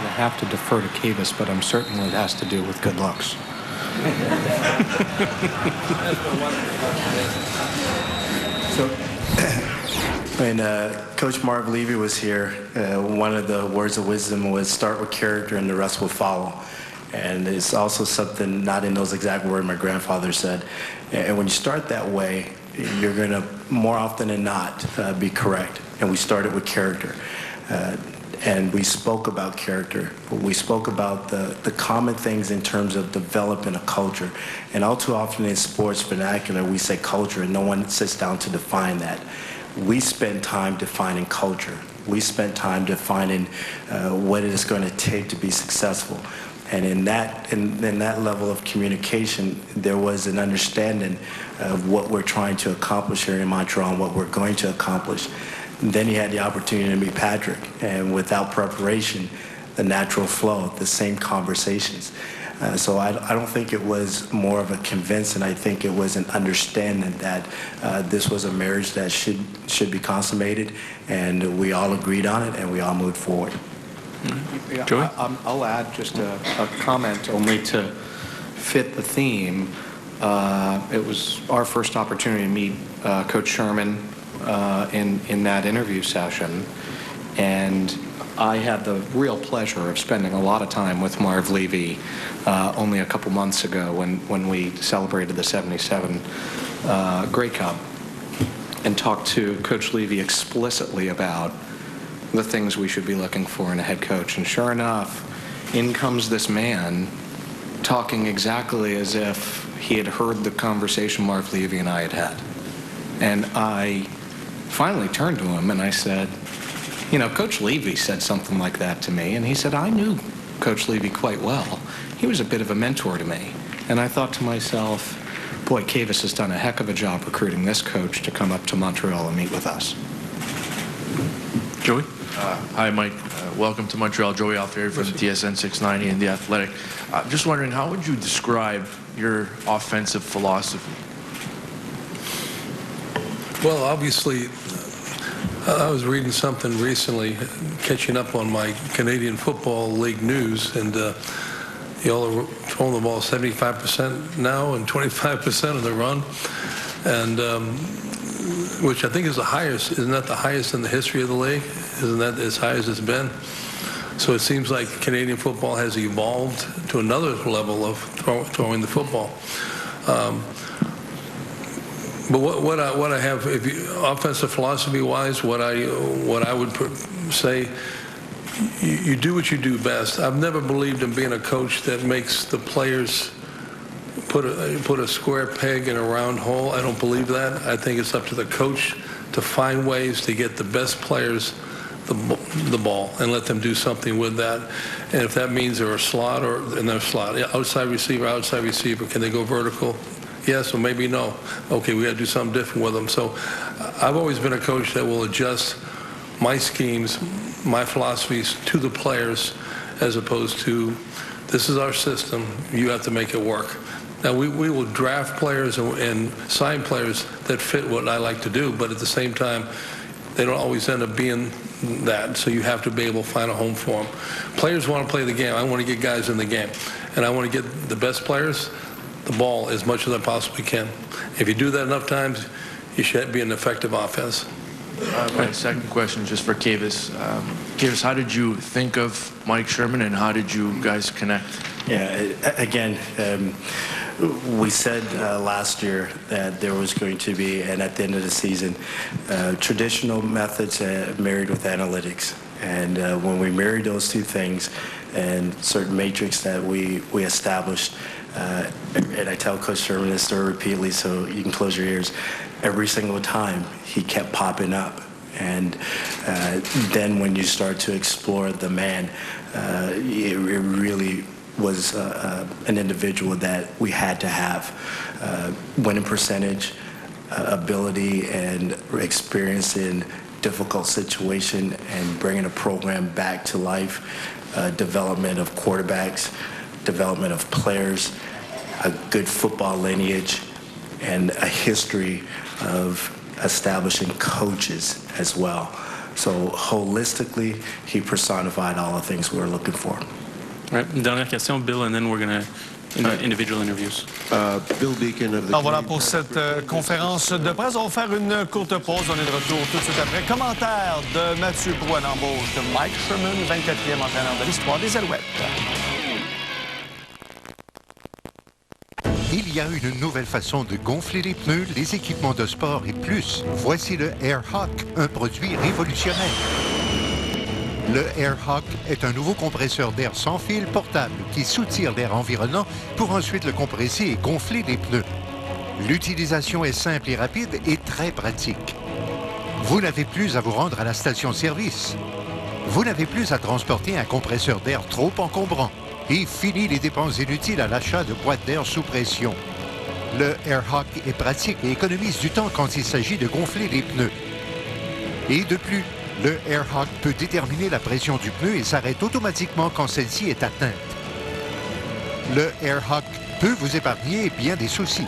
I have to defer to Kavis, but I'm certain it has to do with good looks. So, when Coach Marv Levy was here, one of the words of wisdom was start with character and the rest will follow. And it's also something, not in those exact words, my grandfather said. And when you start that way, you're going to, more often than not, be correct. And we started with character. And we spoke about character. We spoke about the common things in terms of developing a culture. And all too often in sports vernacular, we say culture, and no one sits down to define that. We spend time defining culture. We spent time defining what it is going to take to be successful. And in that level of communication, there was an understanding of what we're trying to accomplish here in Montreal and what we're going to accomplish. And then he had the opportunity to meet Patrick, and without preparation, the natural flow, the same conversations. So I don't think it was more of a convincing. I think it was an understanding that this was a marriage that should be consummated, and we all agreed on it, and we all moved forward. Yeah, I'll add just a comment only to fit the theme. It was our first opportunity to meet Coach Sherman in that interview session, and I had the real pleasure of spending a lot of time with Marv Levy only a couple months ago when we celebrated the 77 Grey Cup and talked to Coach Levy explicitly about the things we should be looking for in a head coach. And sure enough, in comes this man talking exactly as if he had heard the conversation Marv Levy and I had had. And I finally turned to him and I said, you know, Coach Levy said something like that to me. And he said, I knew Coach Levy quite well. He was a bit of a mentor to me. And I thought to myself, boy, Kavis has done a heck of a job recruiting this coach to come up to Montreal and meet with us. Joey? Hi, Mike. Welcome to Montreal. Joey Alfieri from TSN 690 and The Athletic. Just wondering, how would you describe your offensive philosophy? Well, obviously, I was reading something recently, catching up on my Canadian Football League news, and y'all are throwing the ball 75% now and 25% of the run, and which I think is the highest. Isn't that the highest in the history of the league? Isn't that as high as it's been? So it seems like Canadian football has evolved to another level of throwing the football. But what I have, offensive philosophy-wise, what I would say, you do what you do best. I've never believed in being a coach that makes the players put a square peg in a round hole. I don't believe that. I think it's up to the coach to find ways to get the best players the ball and let them do something with that. And if that means they're a slot or in their slot, outside receiver, can they go vertical? Yes, or maybe no. Okay, we got to do something different with them. So I've always been a coach that will adjust my schemes, my philosophies to the players, as opposed to, this is our system, you have to make it work. Now, we will draft players and sign players that fit what I like to do, but at the same time, they don't always end up being that, so you have to be able to find a home for them. Players want to play the game. I want to get guys in the game, and I want to get the best players the ball as much as I possibly can. If you do that enough times, you should be an effective offense. My second question, just for Kavis. Kavis, how did you think of Mike Sherman, and how did you guys connect? Yeah, again, we said last year that there was going to be, and at the end of the season, traditional methods married with analytics. And when we married those two things and certain matrix that we established, and I tell Coach Sherman this story repeatedly so you can close your ears, every single time he kept popping up. And then when you start to explore the man, it really was an individual that we had to have. Winning percentage, ability, and experience in difficult situation, and bringing a program back to life, development of quarterbacks, development of players, a good football lineage, and a history of establishing coaches as well. So holistically, he personified all the things we were looking for. Right. Une dernière question, Bill, and then we're going to individual interviews. Bill Beacon of the Alors voilà pour cette conférence de presse. On va faire une courte pause. On est de retour tout de suite après. Commentaire de Mathieu Brouin, embauche de Mike Sherman, 24e entraîneur de l'histoire des Alouettes. Il y a une nouvelle façon de gonfler les pneus, les équipements de sport et plus. Voici le AirHawk, un produit révolutionnaire. Le AirHawk est un nouveau compresseur d'air sans fil portable qui soutire l'air environnant pour ensuite le compresser et gonfler les pneus. L'utilisation est simple et rapide et très pratique. Vous n'avez plus à vous rendre à la station-service. Vous n'avez plus à transporter un compresseur d'air trop encombrant. Et fini les dépenses inutiles à l'achat de boîtes d'air sous pression. Le AirHawk est pratique et économise du temps quand il s'agit de gonfler les pneus. Et de plus, le AirHawk peut déterminer la pression du pneu et s'arrête automatiquement quand celle-ci est atteinte. Le AirHawk peut vous épargner bien des soucis.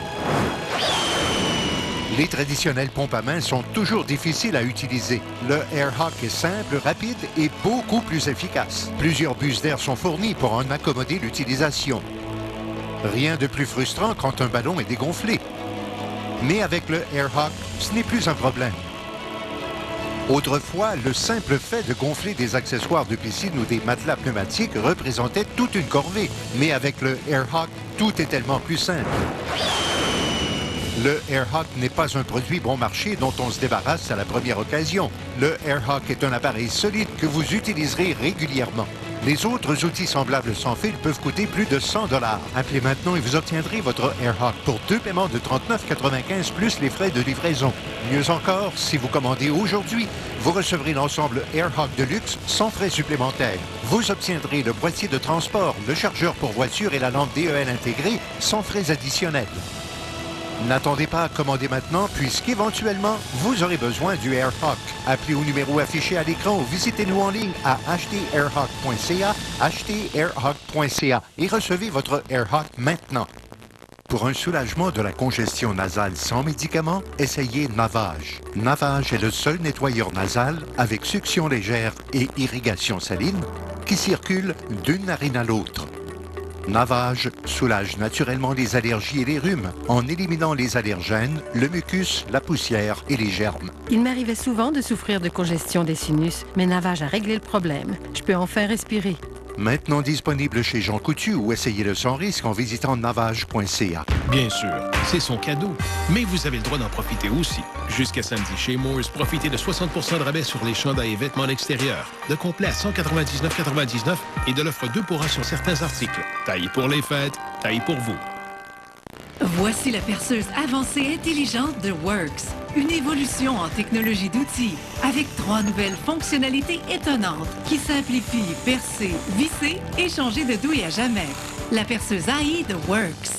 Les traditionnelles pompes à main sont toujours difficiles à utiliser. Le AirHawk est simple, rapide et beaucoup plus efficace. Plusieurs buses d'air sont fournies pour en accommoder l'utilisation. Rien de plus frustrant quand un ballon est dégonflé. Mais avec le AirHawk, ce n'est plus un problème. Autrefois, le simple fait de gonfler des accessoires de piscine ou des matelas pneumatiques représentait toute une corvée. Mais avec le AirHawk, tout est tellement plus simple. Le AirHawk n'est pas un produit bon marché dont on se débarrasse à la première occasion. Le AirHawk est un appareil solide que vous utiliserez régulièrement. Les autres outils semblables sans fil peuvent coûter plus de 100 $. Appelez maintenant et vous obtiendrez votre AirHawk pour 2 paiements de 39,95 plus les frais de livraison. Mieux encore, si vous commandez aujourd'hui, vous recevrez l'ensemble AirHawk de luxe sans frais supplémentaires. Vous obtiendrez le boîtier de transport, le chargeur pour voiture et la lampe DEL intégrée sans frais additionnels. N'attendez pas à commander maintenant, puisqu'éventuellement, vous aurez besoin du AirHawk. Appelez au numéro affiché à l'écran ou visitez-nous en ligne à acheterairhawk.ca, acheterairhawk.ca et recevez votre AirHawk maintenant. Pour un soulagement de la congestion nasale sans médicaments, essayez Navage. Navage est le seul nettoyeur nasal avec succion légère et irrigation saline qui circule d'une narine à l'autre. Navage soulage naturellement les allergies et les rhumes en éliminant les allergènes, le mucus, la poussière et les germes. Il m'arrivait souvent de souffrir de congestion des sinus, mais Navage a réglé le problème. Je peux enfin respirer. Maintenant disponible chez Jean Coutu ou essayez-le sans risque en visitant navage.ca. Bien sûr, c'est son cadeau, mais vous avez le droit d'en profiter aussi. Jusqu'à samedi, chez Moores, profitez de 60 % de rabais sur les chandails et vêtements d'extérieur, de complet à 199,99 $ et de l'offre 2 pour 1 sur certains articles. Taillé pour les fêtes, taillé pour vous. Voici la perceuse avancée intelligente de Works. Une évolution en technologie d'outils avec 3 nouvelles fonctionnalités étonnantes qui simplifient percer, visser et changer de douille à jamais. La perceuse AI de Works.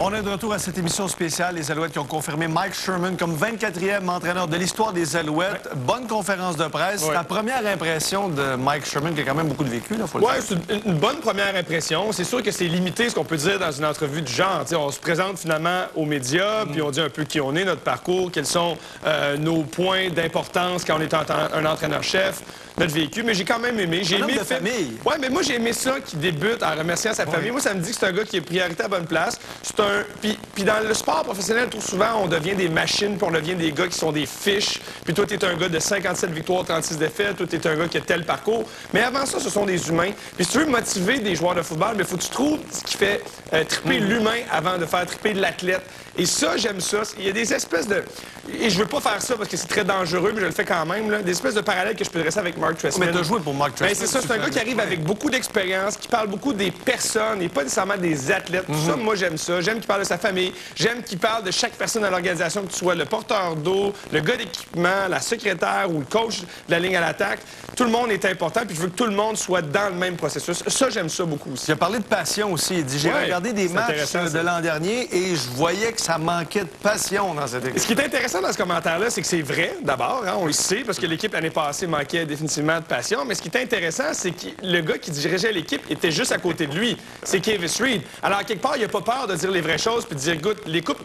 On est de retour à cette émission spéciale. Les Alouettes qui ont confirmé Mike Sherman comme 24e entraîneur de l'histoire des Alouettes. Ouais. Bonne conférence de presse. Ouais. La première impression de Mike Sherman qui a quand même beaucoup de vécu. Oui, c'est une bonne première impression. C'est sûr que c'est limité ce qu'on peut dire dans une entrevue de genre. T'sais, on se présente finalement aux médias, puis on dit un peu qui on est, notre parcours, quels sont nos points d'importance quand on est un entraîneur-chef. Notre vécu, mais j'ai quand même aimé. J'ai aimé famille. Ouais, mais moi, j'ai aimé ça qui débute en remerciant sa famille. Moi, ça me dit que c'est un gars qui est priorité à bonne place. C'est un... Puis dans le sport professionnel, tout souvent, on devient des machines, puis on devient des gars qui sont des fiches. Puis toi, t'es un gars de 57 victoires, 36 défaites. Toi, t'es un gars qui a tel parcours. Mais avant ça, ce sont des humains. Puis si tu veux motiver des joueurs de football, il faut que tu trouves ce qui fait triper l'humain avant de faire triper de l'athlète. Et ça, j'aime ça. Il y a des espèces de... Et je veux pas faire ça parce que c'est très dangereux, mais je le fais quand même, là. Des espèces de parallèles que je peux dresser avec Mark Trestman. Mais t'as joué pour Mark Trestman. C'est ça, c'est un gars qui arrive avec beaucoup d'expérience, qui parle beaucoup des personnes et pas nécessairement des athlètes. Tout ça, moi, j'aime ça. J'aime qu'il parle de sa famille. J'aime qu'il parle de chaque personne dans l'organisation, que tu sois le porteur d'eau, le gars d'équipement, la secrétaire ou le coach de la ligne à l'attaque. Tout le monde est important, puis je veux que tout le monde soit dans le même processus. Ça, j'aime ça beaucoup aussi. Il a parlé de passion aussi. Il dit, j'ai regardé des matchs de l'an dernier et je voyais que ça manquait de passion dans cette équipe. Ce qui est intéressant dans ce commentaire-là, c'est que c'est vrai, d'abord, hein, on le sait, parce que l'équipe l'année passée manquait définitivement de passion, mais ce qui est intéressant, c'est que le gars qui dirigeait l'équipe était juste à côté de lui. C'est Kavis Reed. Alors, quelque part, il n'a pas peur de dire les vraies choses puis de dire, écoute,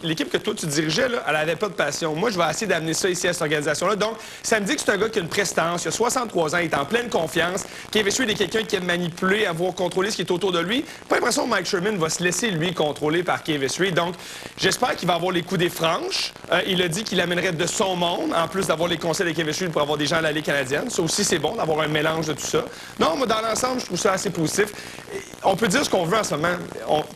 l'équipe que toi, tu dirigeais, là, elle n'avait pas de passion. Moi, je vais essayer d'amener ça ici à cette organisation-là. Donc, ça me dit que c'est un gars qui a une prestance, il a 63 ans, il est en pleine confiance. Kavis Reed est quelqu'un qui aime manipuler, avoir contrôlé ce qui est autour de lui. Pas l'impression que Mike Sherman va se laisser, lui, contrôler par Kavis Reed. Donc, j'espère qu'il va avoir les coups des franches. Il a dit qu'il amènerait de son monde, en plus d'avoir les conseils de Kavis Reed pour avoir des gens à la Ligue canadienne. Ça aussi, c'est bon d'avoir un mélange de tout ça. Non, moi, dans l'ensemble, je trouve ça assez positif. On peut dire ce qu'on veut en ce moment.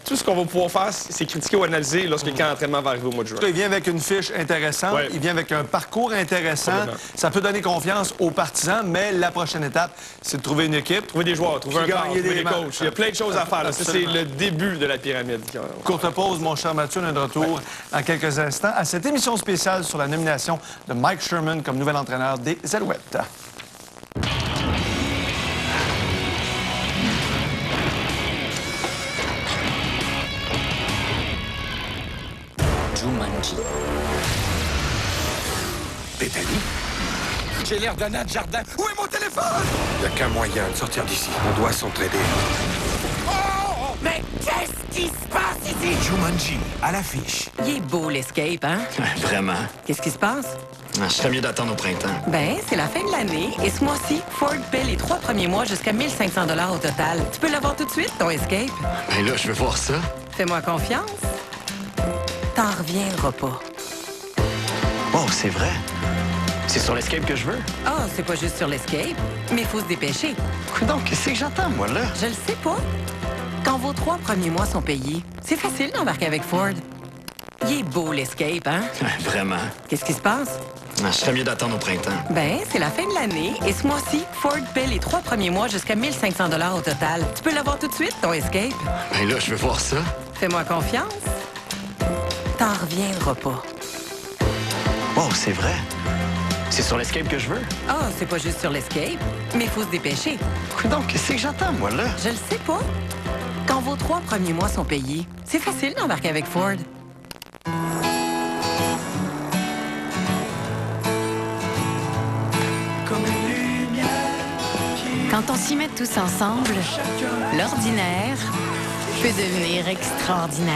Tout ce qu'on va pouvoir faire, c'est critiquer ou analyser lorsque le camp d'entraînement va arriver au mois de juin. Il vient avec une fiche intéressante, il vient avec un parcours intéressant. Ça peut donner confiance aux partisans, mais la prochaine étape, c'est de trouver une équipe. Trouver des joueurs, trouver un corps, trouver des coachs. Il y a plein de choses à faire. Là. Ça, c'est le début de la pyramide. Courte pause, mon cher Mathieu, on est de retour en quelques instants à cette émission spéciale sur la nomination de Mike Sherman comme nouvel entraîneur des Alouettes. Jumanji. T'es allé? J'ai l'air d'un nain de jardin. Où est mon téléphone? Il n'y a qu'un moyen de sortir d'ici. On doit s'entraider. Oh! Mais qu'est-ce qui se passe ici? Jumanji, à l'affiche. Il est beau, l'escape, hein? Vraiment. Qu'est-ce qui se passe? Je serais mieux d'attendre au printemps. Ben, c'est la fin de l'année et ce mois-ci, Ford paie les 3 premiers mois jusqu'à 1 500 $ au total. Tu peux l'avoir tout de suite, ton escape. Ben là, je veux voir ça. Fais-moi confiance. T'en reviendras pas. Oh, c'est vrai. C'est sur l'escape que je veux. Ah, c'est pas juste sur l'escape, mais il faut se dépêcher. Donc, qu'est-ce que j'entends, moi, là? Je le sais pas. Quand vos 3 premiers mois sont payés, c'est facile d'embarquer avec Ford. Il est beau, l'escape, hein? Vraiment. Qu'est-ce qui se passe? Je serais mieux d'attendre au printemps. Ben, c'est la fin de l'année et ce mois-ci, Ford paie les 3 premiers mois jusqu'à 1 500 $ au total. Tu peux l'avoir tout de suite, ton escape. Ben là, je veux voir ça. Fais-moi confiance. T'en reviendras pas. Oh, c'est vrai. C'est sur l'escape que je veux. Ah, c'est pas juste sur l'escape, mais il faut se dépêcher. Donc, qu'est-ce que j'entends, moi, là? Je le sais pas. Quand vos 3 premiers mois sont payés, c'est facile d'embarquer avec Ford. Quand on s'y met tous ensemble, l'ordinaire peut devenir extraordinaire.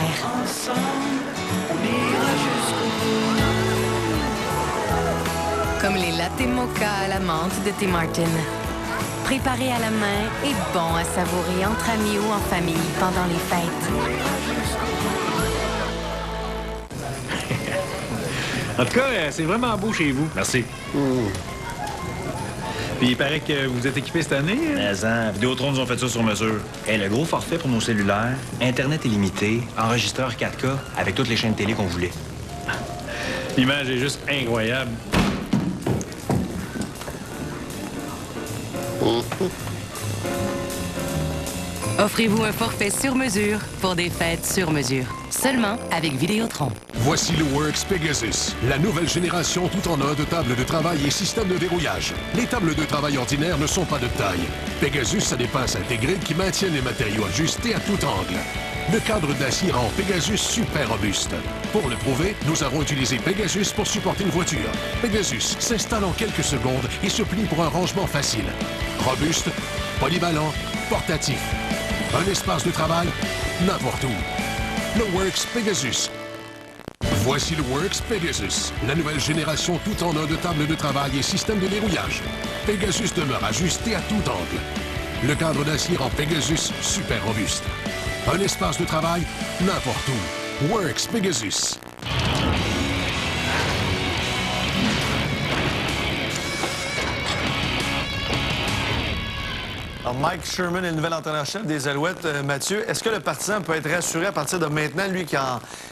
Comme les latte mocha à la menthe de Tim Martin. Préparés à la main et bons à savourer entre amis ou en famille pendant les fêtes. En tout cas, c'est vraiment beau chez vous. Merci. Puis il paraît que vous êtes équipé cette année. Mais en Vidéotron nous ont fait ça sur mesure. Et le gros forfait pour nos cellulaires, Internet illimité, enregistreur 4K avec toutes les chaînes télé qu'on voulait. L'image est juste incroyable. Offrez-vous un forfait sur mesure pour des fêtes sur mesure. Seulement avec Vidéotron. Voici le Works Pegasus, la nouvelle génération tout en un de tables de travail et système de verrouillage. Les tables de travail ordinaires ne sont pas de taille. Pegasus a des pinces intégrées qui maintiennent les matériaux ajustés à tout angle. Le cadre d'acier rend Pegasus super robuste. Pour le prouver, nous avons utilisé Pegasus pour supporter une voiture. Pegasus s'installe en quelques secondes et se plie pour un rangement facile. Robuste, polyvalent, portatif. Un espace de travail n'importe où. Le Works Pegasus. Voici le Works Pegasus, la nouvelle génération tout en un de table de travail et système de verrouillage. Pegasus demeure ajusté à tout angle. Le cadre d'acier rend Pegasus super robuste. Un espace de travail n'importe où. Works Pegasus. Alors, Mike Sherman est le nouvel entraîneur-chef des Alouettes. Mathieu, est-ce que le partisan peut être rassuré à partir de maintenant, lui qui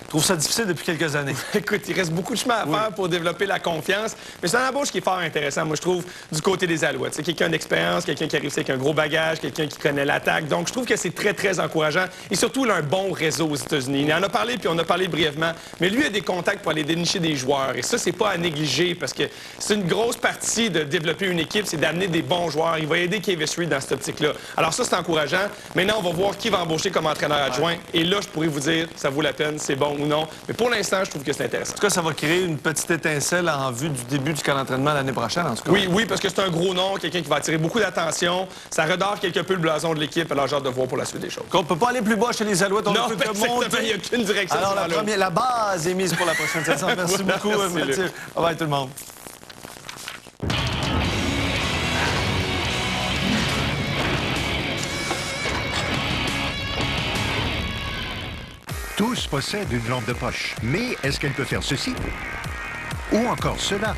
trouve ça difficile depuis quelques années? Écoute, il reste beaucoup de chemin à faire pour développer la confiance, mais c'est un embauche qui est fort intéressant, moi, je trouve, du côté des Alouettes. C'est quelqu'un d'expérience, quelqu'un qui arrive avec un gros bagage, quelqu'un qui connaît l'attaque. Donc, je trouve que c'est très, très encourageant. Et surtout, il a un bon réseau aux États-Unis. Il en a parlé, puis on a parlé brièvement, mais lui a des contacts pour aller dénicher des joueurs. Et ça, c'est pas à négliger, parce que c'est une grosse partie de développer une équipe, c'est d'amener des bons joueurs. Il va aider Kavis Reed dans cette optique-là. Alors ça, c'est encourageant. Maintenant, on va voir qui va embaucher comme entraîneur adjoint. Et là, je pourrais vous dire, ça vaut la peine, c'est bon ou non. Mais pour l'instant, je trouve que c'est intéressant. En tout cas, ça va créer une petite étincelle en vue du début du camp d'entraînement l'année prochaine, en tout cas. Oui, parce que c'est un gros nom, quelqu'un qui va attirer beaucoup d'attention. Ça redore quelque peu le blason de l'équipe. Alors, j'ai hâte de voir pour la suite des choses. On ne peut pas aller plus bas chez les Alouettes. On non, ne peut que monter. Il n'y a qu'une direction. Alors, la base est mise pour la prochaine saison. Merci beaucoup, Mathieu. Au revoir tout le monde. Tous possèdent une lampe de poche. Mais est-ce qu'elle peut faire ceci? Ou encore cela?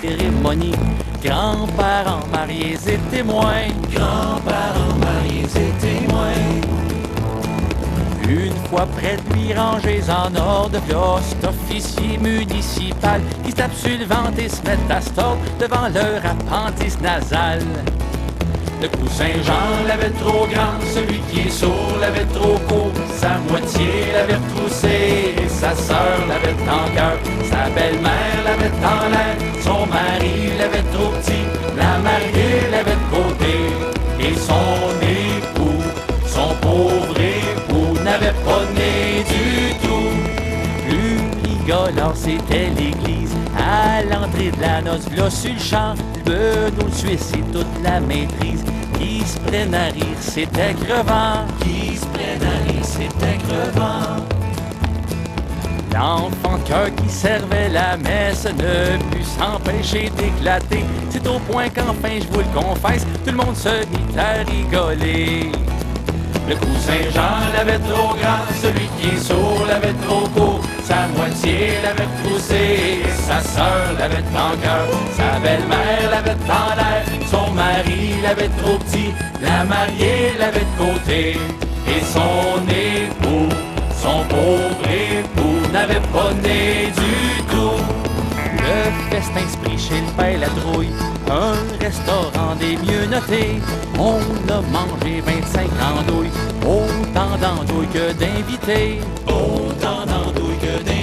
Cérémonie, grands-parents mariés et témoins. Grands-parents mariés et témoins. Une fois près de lui, rangés en ordre de poste, officier municipal qui se tapent sur le ventre et se mettent à stop devant leur appendice nasal. Le cousin Jean l'avait trop grand, celui qui est sourd l'avait trop court, sa moitié l'avait retroussé et sa sœur l'avait en cœur, sa belle-mère l'avait en l'air, son mari l'avait trop petit, la mariée l'avait de côté, et son époux, son pauvre époux, n'avait pas né du tout. Plus rigolant, c'était l'église, à l'entrée de la noce, là sur le champ, le Benoît Suisse et toute la maîtrise. Qui se prennent à rire, c'était crevant. Qui se prennent à rire, c'était crevant. L'enfant de cœur qui servait la messe ne put s'empêcher d'éclater. C'est au point qu'enfin, je vous le confesse, tout le monde se mit à rigoler. Le cousin Jean l'avait trop grand, celui qui est sourd l'avait trop court, sa moitié l'avait retroussé, sa sœur l'avait en cœur, sa belle-mère l'avait en l'air, son mari l'avait trop petit, la mariée l'avait de côté, et son époux, son pauvre époux, n'avait pas né du tout. Le festin se prit chez le père la drouille, un restaurant des mieux notés. On a mangé 25 andouilles, autant d'andouilles que d'invités. Autant d'andouilles que d'invités.